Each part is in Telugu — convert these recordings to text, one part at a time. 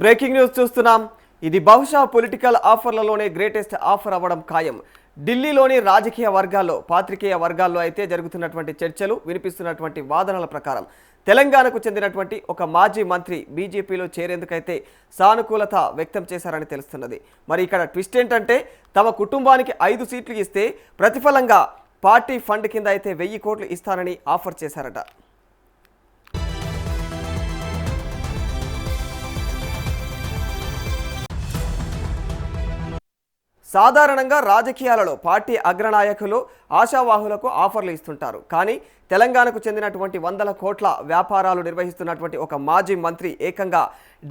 బ్రేకింగ్ న్యూస్ చూస్తున్నాం. ఇది బహుశా పొలిటికల్ ఆఫర్లలోనే గ్రేటెస్ట్ ఆఫర్ అవ్వడం ఖాయం. ఢిల్లీలోని రాజకీయ వర్గాల్లో, పాత్రికేయ వర్గాల్లో అయితే జరుగుతున్నటువంటి చర్చలు, వినిపిస్తున్నటువంటి వాదనల ప్రకారం తెలంగాణకు చెందినటువంటి ఒక మాజీ మంత్రి బీజేపీలో చేరేందుకైతే సానుకూలత వ్యక్తం చేశారని తెలుస్తున్నది. మరి ఇక్కడ ట్విస్ట్ ఏంటంటే, తమ కుటుంబానికి 5 సీట్లు ఇస్తే ప్రతిఫలంగా పార్టీ ఫండ్ కింద అయితే 1000 కోట్లు ఇస్తానని ఆఫర్ చేశారట. సాధారణంగా రాజకీయాలలో పార్టీ అగ్రనాయకులు ఆశావాహులకు ఆఫర్లు ఇస్తుంటారు. కానీ తెలంగాణకు చెందినటువంటి 100 కోట్ల వ్యాపారాలు నిర్వహిస్తున్నటువంటి ఒక మాజీ మంత్రి ఏకంగా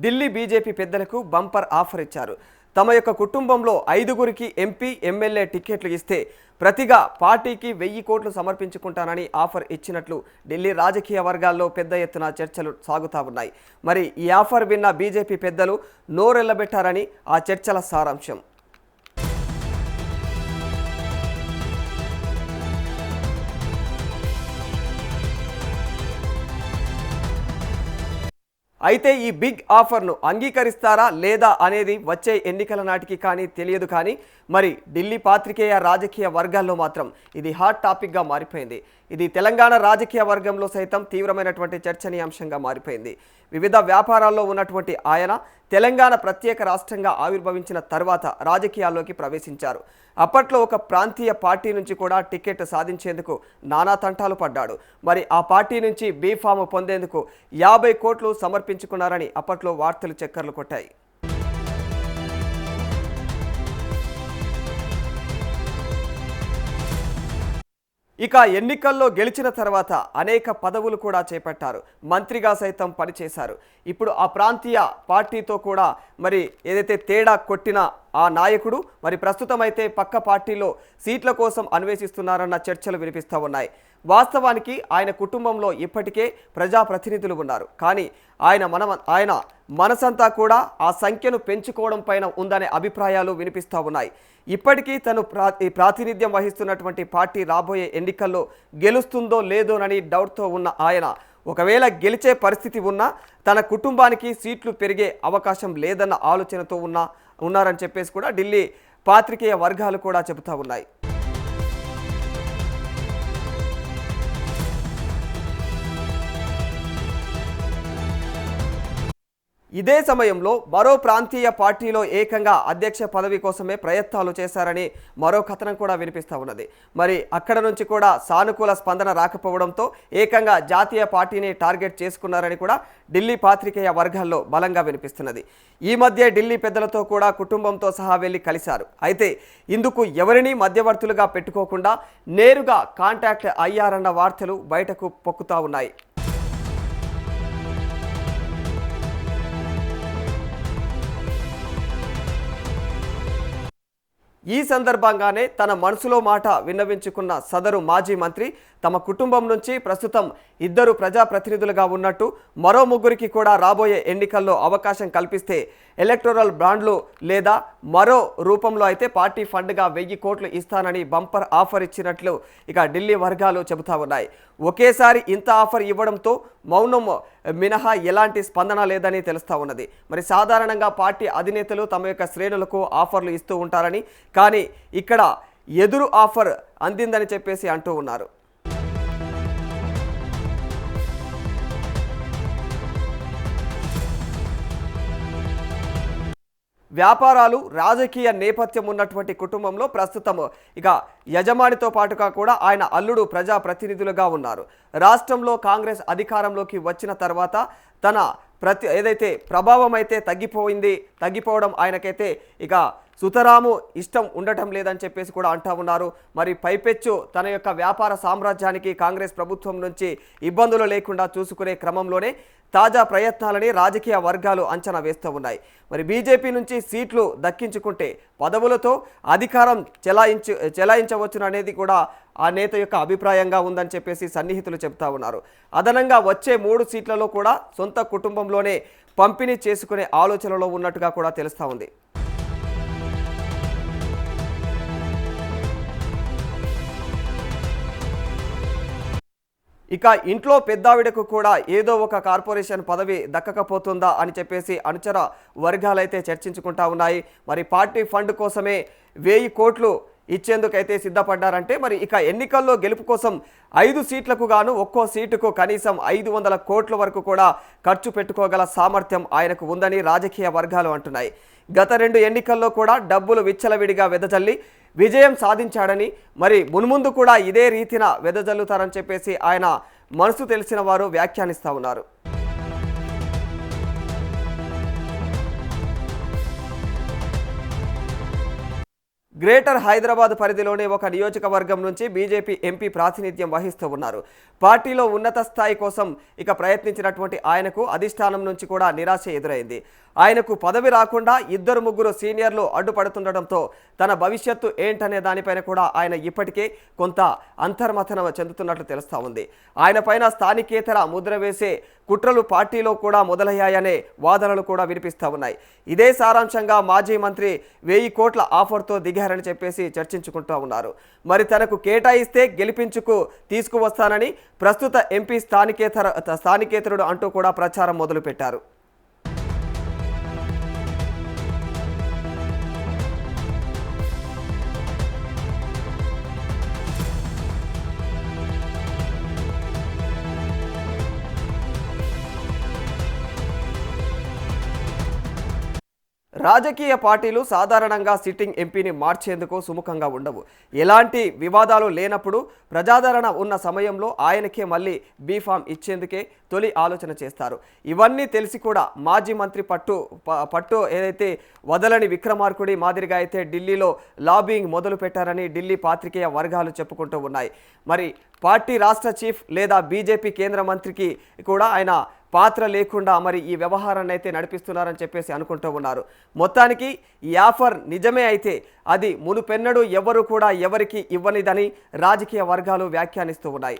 ఢిల్లీ బీజేపీ పెద్దలకు బంపర్ ఆఫర్ ఇచ్చారు. తమ యొక్క కుటుంబంలో 5గురికి ఎంపీ, ఎమ్మెల్యే టికెట్లు ఇస్తే ప్రతిగా పార్టీకి 1000 కోట్లు సమర్పించుకుంటానని ఆఫర్ ఇచ్చినట్లు ఢిల్లీ రాజకీయ వర్గాల్లో పెద్ద ఎత్తున చర్చలు సాగుతా ఉన్నాయి. మరి ఈ ఆఫర్ విన్న బీజేపీ పెద్దలు నోరెళ్లబెట్టారని ఆ చర్చల సారాంశం. అయితే ఈ బిగ్ ఆఫర్ను అంగీకరిస్తారా లేదా అనేది వచ్చే ఎన్నికల నాటికి కానీ తెలియదు. కానీ మరి ఢిల్లీ పాత్రికేయ రాజకీయ వర్గాల్లో మాత్రం ఇది హాట్ టాపిక్గా మారిపోయింది. ఇది తెలంగాణ రాజకీయ వర్గంలో సైతం తీవ్రమైనటువంటి చర్చనీయాంశంగా మారిపోయింది. వివిధ వ్యాపారాల్లో ఉన్నటువంటి ఆయన తెలంగాణ ప్రత్యేక రాష్ట్రంగా ఆవిర్భవించిన తర్వాత రాజకీయాల్లోకి ప్రవేశించారు. అప్పట్లో ఒక ప్రాంతీయ పార్టీ నుంచి కూడా టికెట్ సాధించేందుకు నానా తంటాలు పడ్డాడు. మరి ఆ పార్టీ నుంచి బీఫామ్ పొందేందుకు 50 కోట్లు సమర్పించుకున్నారని అప్పట్లో వార్తలు చక్కర్లు కొట్టాయి. ఇక ఎన్నికల్లో గెలిచిన తర్వాత అనేక పదవులు కూడా చేపట్టారు. మంత్రిగా సైతం పనిచేశారు. ఇప్పుడు ఆ ప్రాంతీయ పార్టీతో కూడా మరి ఏదైతే తేడా కొట్టిన ఆ నాయకుడు మరి ప్రస్తుతం అయితే పక్క పార్టీలో సీట్ల కోసం అన్వేషిస్తున్నారన్న చర్చలు వినిపిస్తూ ఉన్నాయి. వాస్తవానికి ఆయన కుటుంబంలో ఇప్పటికే ప్రజాప్రతినిధులు ఉన్నారు. కానీ ఆయన మనసంతా కూడా ఆ సంఖ్యను పెంచుకోవడం పైన ఉందనే అభిప్రాయాలు వినిపిస్తూ ఉన్నాయి. ఇప్పటికీ తను ప్రాతినిధ్యం వహిస్తున్నటువంటి పార్టీ రాబోయే ఎన్నికల్లో గెలుస్తుందో లేదోనని డౌట్తో ఉన్న ఆయన ఒకవేళ గెలిచే పరిస్థితి ఉన్నా తన కుటుంబానికి సీట్లు పెరిగే అవకాశం లేదన్న ఆలోచనతో ఉన్నారని చెప్పేసి కూడా ఢిల్లీ పాత్రికేయ వర్గాలు కూడా చెబుతూ ఉన్నాయి. ఇదే సమయంలో మరో ప్రాంతీయ పార్టీలో ఏకంగా అధ్యక్ష పదవి కోసమే ప్రయత్నాలు చేశారని మరో కథనం కూడా వినిపిస్తూ ఉన్నది. మరి అక్కడ నుంచి కూడా సానుకూల స్పందన రాకపోవడంతో ఏకంగా జాతీయ పార్టీని టార్గెట్ చేసుకున్నారని కూడా ఢిల్లీ పాత్రికేయ వర్గాల్లో బలంగా వినిపిస్తున్నది. ఈ మధ్య ఢిల్లీ పెద్దలతో కూడా కుటుంబంతో సహా వెళ్ళి కలిశారు. అయితే ఇందుకు ఎవరినీ మధ్యవర్తులుగా పెట్టుకోకుండా నేరుగా కాంటాక్ట్ అయ్యారన్న వార్తలు బయటకు పొక్కుతా ఉన్నాయి. ఈ సందర్భంగానే తన మనసులో మాట విన్నవించుకున్న సదరు మాజీ మంత్రి తమ కుటుంబం నుంచి ప్రస్తుతం 2 ప్రజాప్రతినిధులుగా ఉన్నట్టు మరో 3కి కూడా రాబోయే ఎన్నికల్లో అవకాశం కల్పిస్తే ఎలక్టోరల్ బాండ్లు లేదా మరో రూపంలో అయితే పార్టీ ఫండ్గా 1000 కోట్లు ఇస్తానని బంపర్ ఆఫర్ ఇచ్చినట్లు ఇక ఢిల్లీ వర్గాలు చెబుతా ఉన్నాయి. ఒకేసారి ఇంత ఆఫర్ ఇవ్వడంతో మౌనం మినహా ఎలాంటి స్పందన లేదని తెలుస్తూ ఉన్నది. మరి సాధారణంగా పార్టీ అధినేతలు తమ యొక్క శ్రేణులకు ఆఫర్లు ఇస్తూ ఉంటారని, కానీ ఇక్కడ ఎదురు ఆఫర్ అందిందని చెప్పేసి అంటూ ఉన్నారు. వ్యాపారాలు, రాజకీయ నేపథ్యం ఉన్నటువంటి కుటుంబంలో ప్రస్తుతం ఇక యజమానితో పాటుగా కూడా ఆయన అల్లుడు ప్రజాప్రతినిధులుగా ఉన్నారు. రాష్ట్రంలో కాంగ్రెస్ అధికారంలోకి వచ్చిన తర్వాత తన ఏదైతే ప్రభావం అయితే తగ్గిపోవడం ఆయనకైతే ఇక సుతరాము ఇష్టం ఉండటం లేదని చెప్పేసి కూడా అంటా ఉన్నారు. మరి పైపెచ్చు తన యొక్క వ్యాపార సామ్రాజ్యానికి కాంగ్రెస్ ప్రభుత్వం నుంచి ఇబ్బందులు లేకుండా చూసుకునే క్రమంలోనే తాజా ప్రయత్నాలని రాజకీయ వర్గాలు అంచనా వేస్తూ ఉన్నాయి. మరి బీజేపీ నుంచి సీట్లు దక్కించుకుంటే పదవులతో అధికారం చెలాయించవచ్చును అనేది కూడా ఆ నేత యొక్క అభిప్రాయంగా ఉందని చెప్పేసి సన్నిహితులు చెబుతా ఉన్నారు. అదనంగా వచ్చే 3 సీట్లలో కూడా సొంత కుటుంబంలోనే పంపిణీ చేసుకునే ఆలోచనలో ఉన్నట్టుగా కూడా తెలుస్తూ ఉంది. ఇక ఇంట్లో పెద్దావిడకు కూడా ఏదో ఒక కార్పొరేషన్ పదవి దక్కకపోతుందా అని చెప్పేసి అనుచర వర్గాలైతే చర్చించుకుంటా ఉన్నాయి. మరి పార్టీ ఫండ్ కోసమే 1000 కోట్లు ఇచ్చేందుకైతే సిద్ధపడ్డారంటే మరి ఇక ఎన్నికల్లో గెలుపు కోసం 5 సీట్లకు గాను ఒక్కో సీటుకు కనీసం 500 కోట్ల వరకు కూడా ఖర్చు పెట్టుకోగల సామర్థ్యం ఆయనకు ఉందని రాజకీయ వర్గాలు అంటున్నాయి. గత 2 ఎన్నికల్లో కూడా డబ్బులు విచ్చలవిడిగా వెదజల్లి విజయం సాధించాడని, మరి మున్ముందు కూడా ఇదే రీతిన వెదజల్లుతారని చెప్పేసి ఆయన మనసు తెలిసిన వారు వ్యాఖ్యానిస్తూ ఉన్నారు. గ్రేటర్ హైదరాబాద్ పరిధిలోని ఒక నియోజకవర్గం నుంచి బీజేపీ ఎంపీ ప్రాతినిధ్యం వహిస్తూ ఉన్నారు. పార్టీలో ఉన్నత స్థాయి కోసం ఇక ప్రయత్నించినటువంటి ఆయనకు అధిష్టానం నుంచి కూడా నిరాశ ఎదురైంది. ఆయనకు పదవి రాకుండా 2-3 సీనియర్లు అడ్డుపడుతుండటంతో తన భవిష్యత్తు ఏంటనే దానిపైన కూడా ఆయన ఇప్పటికే కొంత అంతర్మథనం చెందుతున్నట్లు తెలుస్తూ ఉంది. ఆయన పైన స్థానికేతర ముద్ర వేసే కుట్రలు పార్టీలో కూడా మొదలయ్యాయనే వాదనలు కూడా వినిపిస్తూ ఉన్నాయి. ఇదే సారాంశంగా మాజీ మంత్రి 1000 కోట్ల ఆఫర్తో దిగారని చెప్పేసి చర్చించుకుంటూ ఉన్నారు. మరి తనకు కేటాయిస్తే గెలిపించుకు తీసుకువస్తానని ప్రస్తుత ఎంపీ స్థానికేతరుడు అంటూ కూడా ప్రచారం మొదలుపెట్టారు. రాజకీయ పార్టీలు సాధారణంగా సిట్టింగ్ ఎంపీని మార్చేందుకు సుముఖంగా ఉండవు. ఎలాంటి వివాదాలు లేనప్పుడు, ప్రజాదరణ ఉన్న సమయంలో ఆయనకే మళ్ళీ బీఫామ్ ఇచ్చేందుకే తొలి ఆలోచన చేస్తారు. ఇవన్నీ తెలిసి కూడా మాజీ మంత్రి పట్టు ఏదైతే వదలని విక్రమార్కుడి మాదిరిగా అయితే ఢిల్లీలో లాబింగ్ మొదలు పెట్టారని ఢిల్లీ పాత్రికేయ వర్గాలు చెప్పుకుంటూ ఉన్నాయి. మరి పార్టీ రాష్ట్ర చీఫ్ లేదా బీజేపీ కేంద్ర మంత్రికి కూడా ఆయన పాత్ర లేకుండా మరి ఈ వ్యవహారాన్ని అయితే నడిపిస్తున్నారని చెప్పేసి అనుకుంటూ ఉన్నారు. మొత్తానికి ఈ ఆఫర్ నిజమే అయితే అది మునుపెన్నడూ ఎవరు కూడా ఎవరికి ఇవ్వనిదని రాజకీయ వర్గాలు వ్యాఖ్యానిస్తూ ఉన్నాయి.